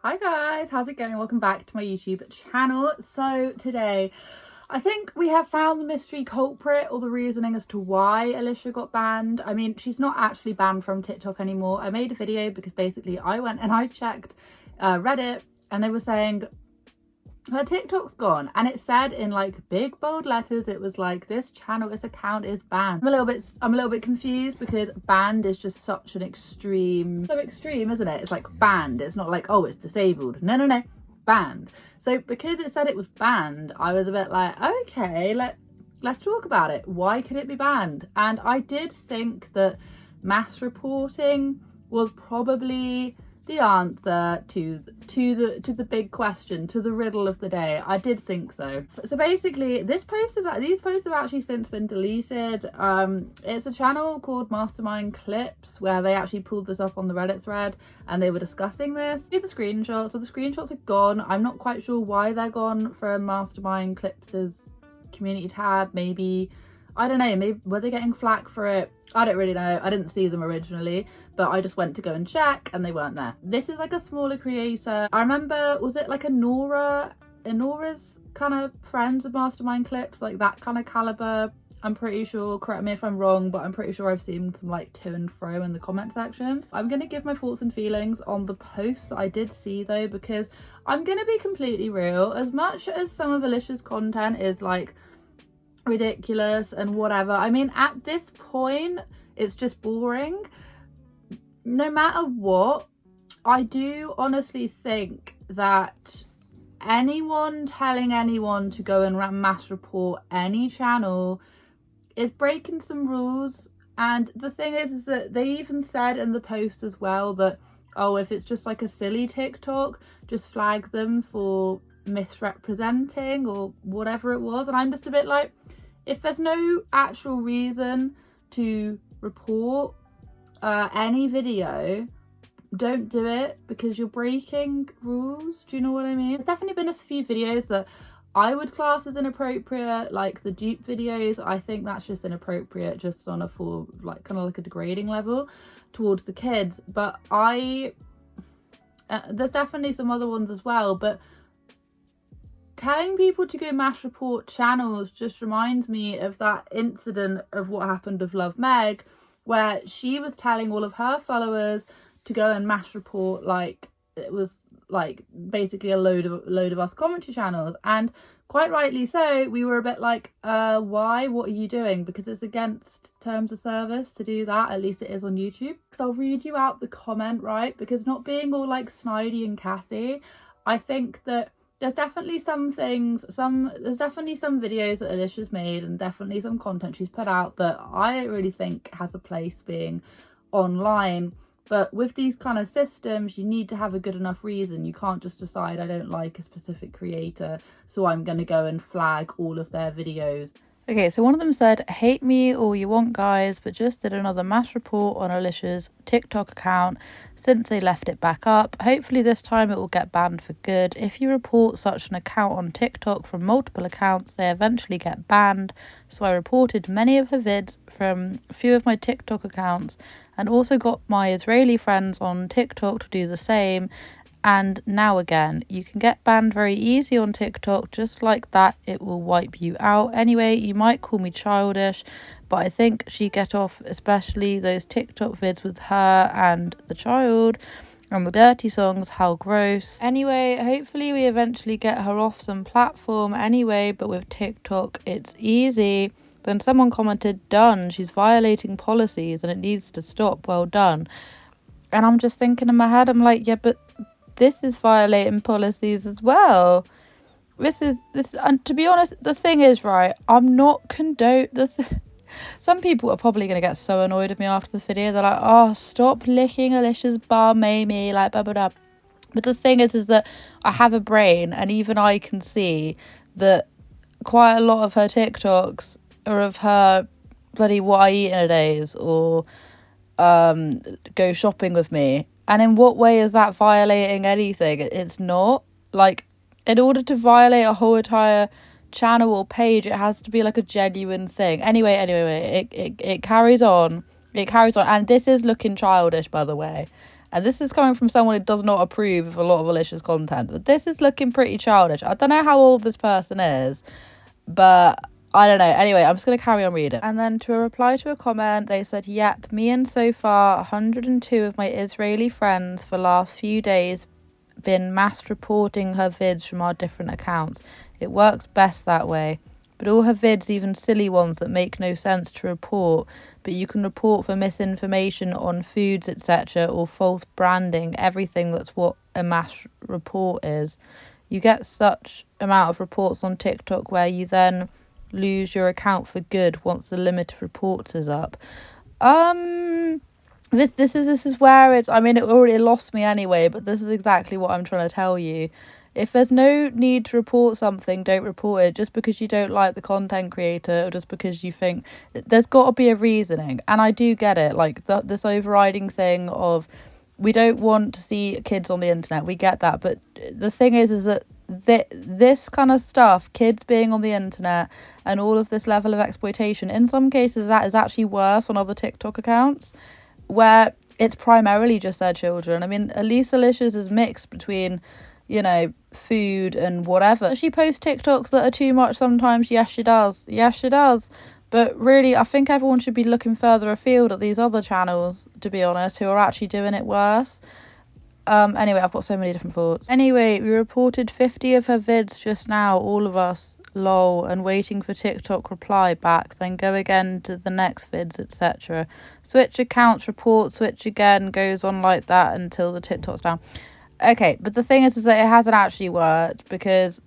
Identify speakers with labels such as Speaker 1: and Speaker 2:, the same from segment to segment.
Speaker 1: Hi guys, how's it going? Welcome back to my YouTube channel. So today I think we have found the mystery culprit, or the reasoning as to why Alicia got banned. I mean, she's not actually banned from TikTok anymore. I made a video because basically I went and I checked Reddit and they were saying her TikTok's gone, and it said in like big bold letters, it was like, this account is banned. I'm a little bit confused because banned is just such an extreme, isn't it? It's like banned, it's not like, oh, it's disabled. No, banned. So because it said it was banned, I was a bit like, okay, let's talk about it. Why could it be banned? And I did think that mass reporting was probably the answer to the big question, to the riddle of the day. I did think so. So basically, these posts have actually since been deleted. It's a channel called Mastermind Clips where they actually pulled this up on the Reddit thread and they were discussing this. See the screenshots. So the screenshots are gone. I'm not quite sure why they're gone from Mastermind Clips's community tab. Maybe, I don't know, maybe were they getting flack for it? I don't really know. I didn't see them originally, but I just went to go and check and they weren't there. This is like a smaller creator. I remember, was it like Enora's kind of friends with Mastermind Clips, like that kind of caliber? I'm pretty sure, correct me if I'm wrong, but I'm pretty sure I've seen some like to and fro in the comment sections. I'm going to give my thoughts and feelings on the posts I did see though, because I'm going to be completely real. As much as some of Alicia's content is like ridiculous and whatever, I mean, at this point it's just boring. No matter what, I do honestly think that anyone telling anyone to go and mass report any channel is breaking some rules. And the thing is that they even said in the post as well that, oh, if it's just like a silly TikTok, just flag them for misrepresenting or whatever it was. And I'm just a bit like, if there's no actual reason to report any video, don't do it, because you're breaking rules. Do you know what I mean? There's definitely been a few videos that I would class as inappropriate, like the dupe videos. I think that's just inappropriate, just on a full, like, kind of like a degrading level towards the kids. But there's definitely some other ones as well, but telling people to go mass report channels just reminds me of that incident of what happened with Love Meg, where she was telling all of her followers to go and mass report, like, it was like basically a load of us commentary channels, and quite rightly so. We were a bit like, why? What are you doing? Because it's against terms of service to do that. At least it is on YouTube. So I'll read you out the comment, right? Because not being all like snidey and Cassie, I think that there's definitely some videos that Alicia's made and definitely some content she's put out that I don't really think has a place being online. But with these kind of systems, you need to have a good enough reason. You can't just decide, I don't like a specific creator, so I'm going to go and flag all of their videos.
Speaker 2: Okay, so one of them said, hate me all you want guys, but just did another mass report on Alicia's TikTok account since they left it back up. Hopefully this time it will get banned for good. If you report such an account on TikTok from multiple accounts, they eventually get banned. So I reported many of her vids from a few of my TikTok accounts and also got my Israeli friends on TikTok to do the same. And now again, you can get banned very easy on TikTok, just like that. It will wipe you out. Anyway, you might call me childish, but I think she get off, especially those TikTok vids with her and the child and the dirty songs. How gross. Anyway, hopefully we eventually get her off some platform anyway, but with TikTok it's easy. Then someone commented, done, she's violating policies and it needs to stop, well done. And I'm just thinking in my head, I'm like, yeah, but this is violating policies as well. This is, and to be honest, the thing is, right, I'm not some people are probably going to get so annoyed with me after this video. They're like, oh, stop licking Alicia's bum, Amy, like, blah, blah, blah. But the thing is that I have a brain, and even I can see that quite a lot of her TikToks are of her bloody what I eat in a days, or go shopping with me. And in what way is that violating anything? It's not. Like, in order to violate a whole entire channel or page, it has to be like a genuine thing. Anyway, it carries on. And this is looking childish, by the way. And this is coming from someone who does not approve of a lot of Alicia's content. But this is looking pretty childish. I don't know how old this person is, but I don't know. Anyway, I'm just going to carry on reading. And then to a reply to a comment, they said, yep, me and so far 102 of my Israeli friends for last few days been mass reporting her vids from our different accounts. It works best that way. But all her vids, even silly ones that make no sense to report, but you can report for misinformation on foods, etc., or false branding, everything. That's what a mass report is. You get such amount of reports on TikTok where you then lose your account for good once the limit of reports is up. This is where it's, I mean, it already lost me anyway, but this is exactly what I'm trying to tell you. If there's no need to report something, don't report it just because you don't like the content creator or just because you think there's got to be a reasoning. And I do get it, like this overriding thing of we don't want to see kids on the internet. We get that. But the thing is that this kind of stuff, kids being on the internet and all of this level of exploitation, in some cases that is actually worse on other TikTok accounts where it's primarily just their children. I mean, at least Alicia's is mixed between, you know, food and whatever. She posts TikToks that are too much sometimes. Yes, she does. But really, I think everyone should be looking further afield at these other channels, to be honest, who are actually doing it worse. Anyway, I've got so many different thoughts. Anyway, we reported 50 of her vids just now, all of us, lol, and waiting for TikTok reply back, then go again to the next vids, etc. Switch accounts, report, switch again, goes on like that until the TikTok's down. Okay, but the thing is that it hasn't actually worked because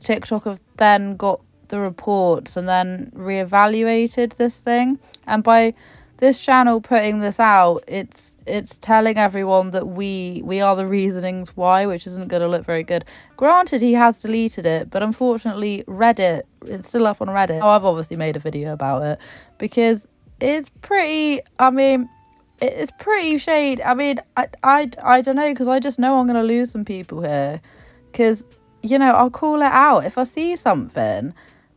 Speaker 2: TikTok have then got the reports and then reevaluated this thing. And by this channel putting this out, it's telling everyone that we are the reasonings why, which isn't going to look very good. Granted, he has deleted it, but unfortunately Reddit, it's still up on Reddit. Oh, I've obviously made a video about it because it's pretty, I mean, it's pretty shade. I mean, I don't know, because I just know I'm going to lose some people here. Because, you know, I'll call it out. If I see something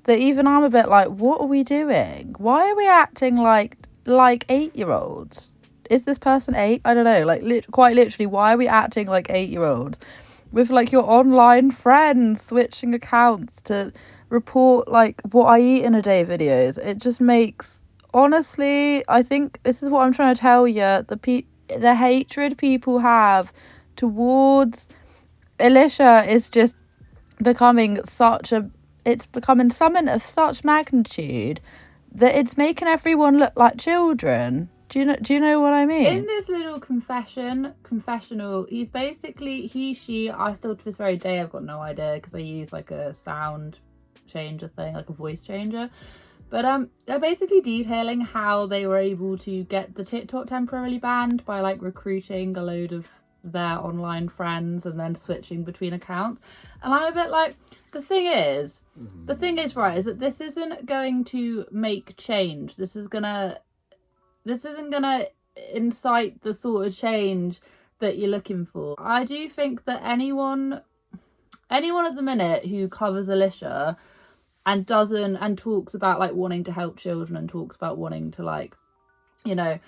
Speaker 2: that even I'm a bit like, what are we doing? Why are we acting like 8-year-olds? Is this person 8? I don't know. Like, quite literally, why are we acting like 8-year-olds? With, like, your online friends switching accounts to report, like, what I eat in a day videos. It just makes... Honestly, I think this is what I'm trying to tell you. The hatred people have towards Alicia is just becoming it's becoming something of such magnitude that it's making everyone look like children. Do you know what I mean?
Speaker 1: In this little confessional, he's basically, she, I still to this very day, I've got no idea because I use like a sound changer thing, like a voice changer. But they're basically detailing how they were able to get the TikTok temporarily banned by like recruiting a load of their online friends and then switching between accounts. And I'm a bit like, the thing is, right, is that this isn't going to make change. This isn't gonna incite the sort of change that you're looking for. I do think that anyone at the minute who covers Alicia and talks about like wanting to help children and talks about wanting to, like, you know,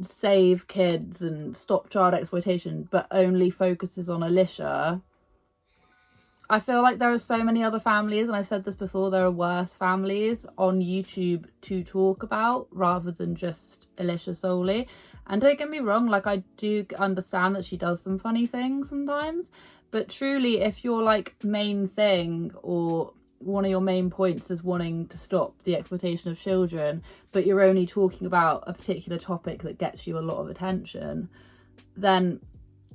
Speaker 1: save kids and stop child exploitation, but only focuses on Alicia, I feel like there are so many other families, and I've said this before, there are worse families on YouTube to talk about rather than just Alicia solely. And don't get me wrong, like, I do understand that she does some funny things sometimes, but truly, if your like main thing or one of your main points is wanting to stop the exploitation of children, but you're only talking about a particular topic that gets you a lot of attention, then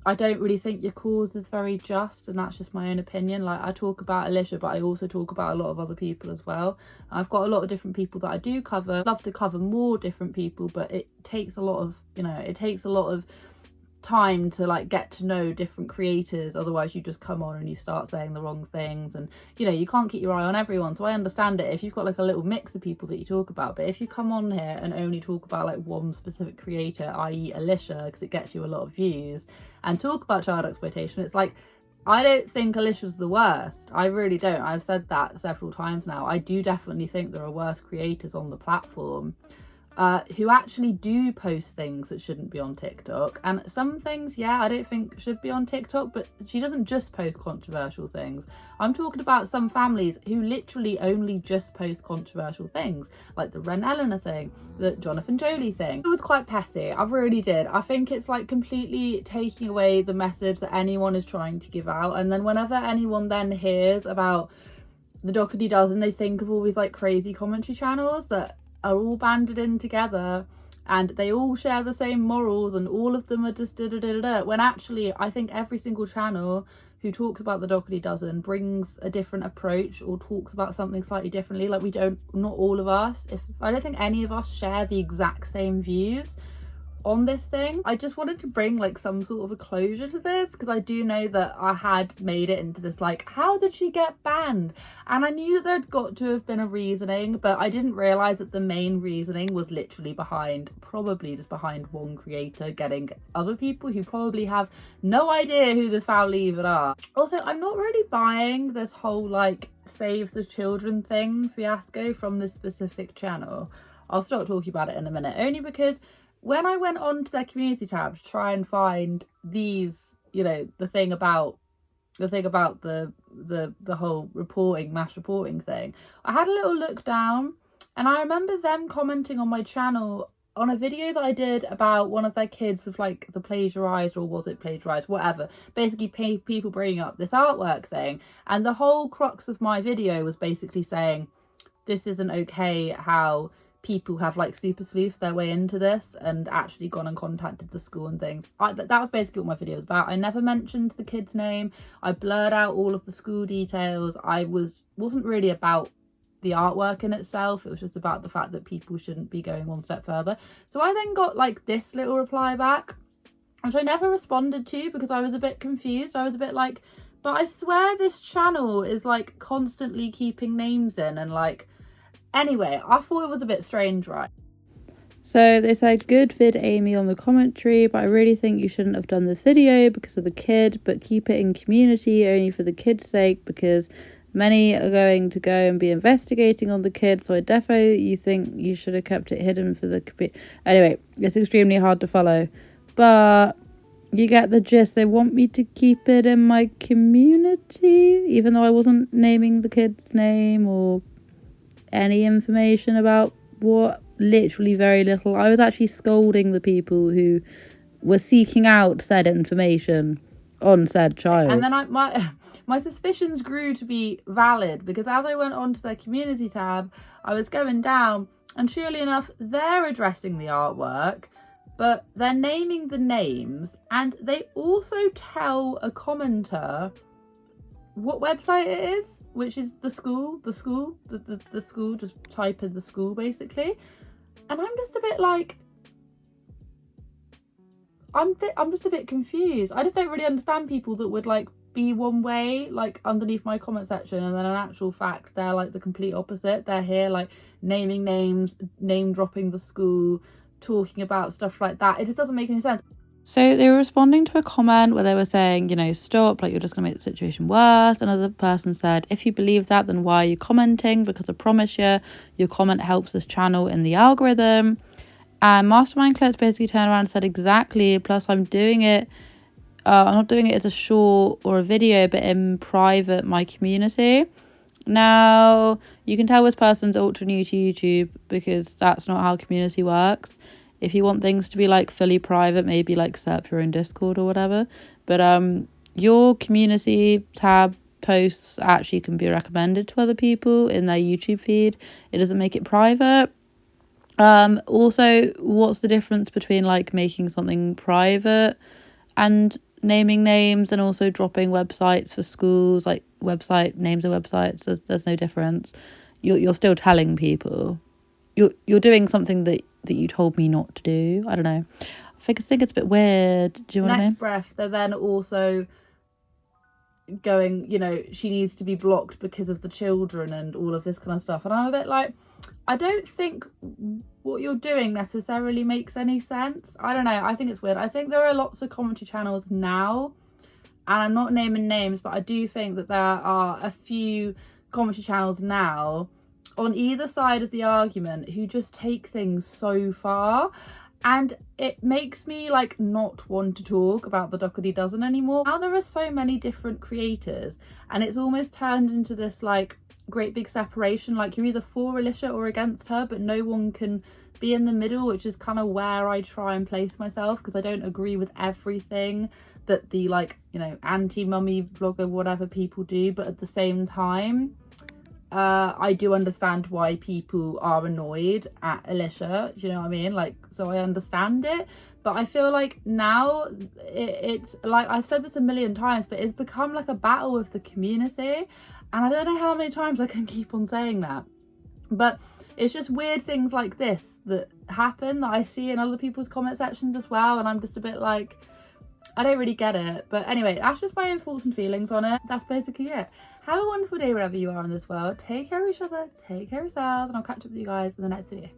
Speaker 1: I don't really think your cause is very just. And that's just my own opinion. Like, I talk about Alicia, but I also talk about a lot of other people as well. I've got a lot of different people that I do cover. I'd love to cover more different people, but it takes a lot of, you know, it takes a lot of time to like get to know different creators. Otherwise you just come on and you start saying the wrong things, and you know, you can't keep your eye on everyone. So I understand it if you've got like a little mix of people that you talk about, but if you come on here and only talk about like one specific creator, i.e. Alicia, because it gets you a lot of views, and talk about child exploitation, it's like, I don't think Alicia's the worst. I really don't. I've said that several times now. I do definitely think there are worse creators on the platform. who actually do post things that shouldn't be on TikTok. And some things, yeah, I don't think should be on TikTok, but she doesn't just post controversial things. I'm talking about some families who literally only just post controversial things, like the Ren Eleanor thing, the Jonathan Jolie thing. It was quite petty, I really did. I think it's like completely taking away the message that anyone is trying to give out. And then whenever anyone then hears about the Dougherty dozen, they think of all these like crazy commentary channels that are all banded in together and they all share the same morals and all of them are just da-da-da-da-da, when actually I think every single channel who talks about the Dougherty dozen brings a different approach or talks about something slightly differently. Like, we don't, not all of us, I don't think any of us share the exact same views on this thing. I just wanted to bring like some sort of a closure to this, because I do know that I had made it into this like, how did she get banned? And I knew that there'd got to have been a reasoning, but I didn't realise that the main reasoning was literally probably just behind one creator getting other people who probably have no idea who this family even are. Also, I'm not really buying this whole like save the children thing fiasco from this specific channel. I'll start talking about it in a minute, only because when I went on to their community tab to try and find these, you know, the thing about the whole reporting, mass reporting thing, I had a little look down and I remember them commenting on my channel on a video that I did about one of their kids with like the plagiarized, or was it plagiarized, whatever, basically people bringing up this artwork thing. And the whole crux of my video was basically saying, this isn't okay how people have like super sleuthed their way into this and actually gone and contacted the school and things. That was basically what my video was about. I never mentioned the kid's name. I blurred out all of the school details. I wasn't really about the artwork in itself. It was just about the fact that people shouldn't be going one step further. So I then got like this little reply back, which I never responded to because I was a bit confused. I was a bit like, but I swear this channel is like constantly keeping names in and like, anyway, I thought it was a bit strange, right?
Speaker 2: So they said, good vid Amy on the commentary, but I really think you shouldn't have done this video because of the kid, but keep it in community only for the kid's sake, because many are going to go and be investigating on the kid. So I defo you think you should have kept it hidden for the... Anyway, it's extremely hard to follow, but you get the gist. They want me to keep it in my community, even though I wasn't naming the kid's name or any information about what, literally very little. I was actually scolding the people who were seeking out said information on said child.
Speaker 1: And then my suspicions grew to be valid, because as I went on to their community tab, I was going down and surely enough they're addressing the artwork, but they're naming the names, and they also tell a commenter what website it is, which is the school, the school, just type in the school basically. And I'm just a bit like, I'm just a bit confused. I just don't really understand people that would like be one way, like underneath my comment section, and then in actual fact they're like the complete opposite. They're here like naming names, name dropping the school, talking about stuff like that. It just doesn't make any sense.
Speaker 2: So they were responding to a comment where they were saying, you know, stop, like you're just going to make the situation worse. Another person said, if you believe that, then why are you commenting? Because I promise you, your comment helps this channel in the algorithm. And Mastermind Clips basically turned around and said, exactly, plus I'm doing it, I'm not doing it as a short or a video, but in private, my community. Now, you can tell this person's ultra new to YouTube because that's not how community works. If you want things to be like fully private, maybe like set up your own Discord or whatever. But your community tab posts actually can be recommended to other people in their YouTube feed. It doesn't make it private. Also, what's the difference between like making something private and naming names, and also dropping websites for schools, like website names of websites? There's no difference. You're still telling people. You're doing something that you told me not to do. I don't know. I think it's a bit weird. Do you know what I mean?
Speaker 1: Next breath, they're then also going, you know, she needs to be blocked because of the children and all of this kind of stuff. And I'm a bit like, I don't think what you're doing necessarily makes any sense. I don't know. I think it's weird. I think there are lots of commentary channels now, and I'm not naming names, but I do think that there are a few commentary channels now on either side of the argument who just take things so far, and it makes me like not want to talk about the Dougherty dozen anymore. Now there are so many different creators and it's almost turned into this like great big separation, like you're either for Alicia or against her, but no one can be in the middle, which is kind of where I try and place myself, because I don't agree with everything that the like, you know, anti-mummy vlogger whatever people do, but at the same time I do understand why people are annoyed at Alicia, do you know what I mean? Like, so I understand it, but I feel like now it's like, I've said this a million times, but it's become like a battle of the community, and I don't know how many times I can keep on saying that, but it's just weird things like this that happen that I see in other people's comment sections as well, and I'm just a bit like, I don't really get it. But anyway, that's just my own thoughts and feelings on it. That's basically it. Have a wonderful day wherever you are in this world. Take care of each other, take care of yourselves, and I'll catch up with you guys in the next video.